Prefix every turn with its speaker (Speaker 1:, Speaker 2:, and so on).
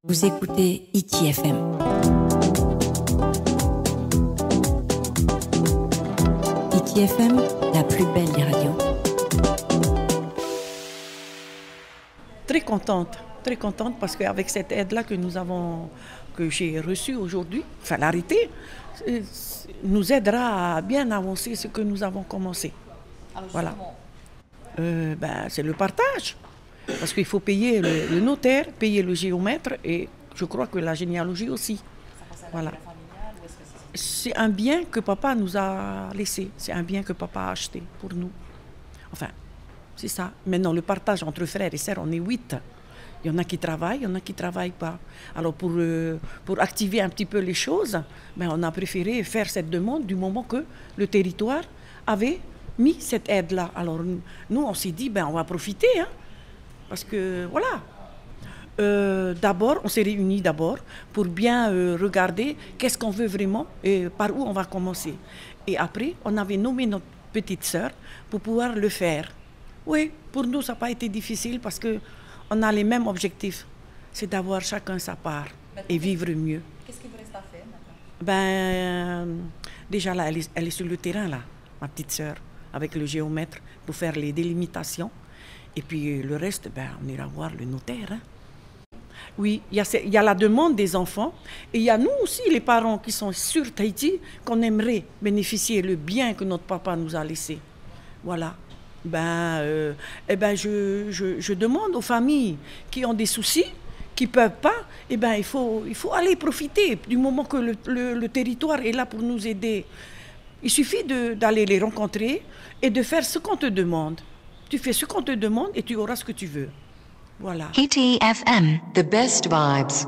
Speaker 1: Vous écoutez ITFM. ITFM, la plus belle des radios.
Speaker 2: Très contente parce qu'avec cette aide-là que j'ai reçue aujourd'hui, enfin l'arrêté, nous aidera à bien avancer ce que nous avons commencé.
Speaker 3: Alors
Speaker 2: voilà. C'est le partage. Parce qu'il faut payer le notaire, payer le géomètre et je crois que la généalogie aussi.
Speaker 3: Ça passe à la
Speaker 2: voilà.
Speaker 3: familiale ou est-ce que
Speaker 2: c'est un bien que papa nous a laissé. C'est un bien que papa a acheté pour nous. Enfin, c'est ça. Maintenant, le partage entre frères et sœurs, on est 8. Il y en a qui travaillent, il y en a qui ne travaillent pas. Alors, pour activer un petit peu les choses, on a préféré faire cette demande du moment que le territoire avait mis cette aide-là. Alors, nous, on s'est dit, on va profiter, hein. Parce que, voilà, d'abord, on s'est réunis pour bien regarder qu'est-ce qu'on veut vraiment et par où on va commencer. Et après, on avait nommé notre petite sœur pour pouvoir le faire. Oui, pour nous, ça n'a pas été difficile parce qu'on a les mêmes objectifs. C'est d'avoir chacun sa part et vivre mieux.
Speaker 3: Qu'est-ce qu'il vous reste à faire maintenant?
Speaker 2: Déjà là, elle est sur le terrain, là, ma petite sœur, avec le géomètre pour faire les délimitations. Et puis le reste, on ira voir le notaire. Hein. Oui, il y a la demande des enfants et il y a nous aussi, les parents qui sont sur Tahiti, qu'on aimerait bénéficier le bien que notre papa nous a laissé. Voilà. Je demande aux familles qui ont des soucis, qui ne peuvent pas, il faut aller profiter du moment que le territoire est là pour nous aider. Il suffit d'aller les rencontrer et de faire ce qu'on te demande. Tu fais ce qu'on te demande et tu auras ce que tu veux. Voilà.
Speaker 1: ITFM, the best vibes.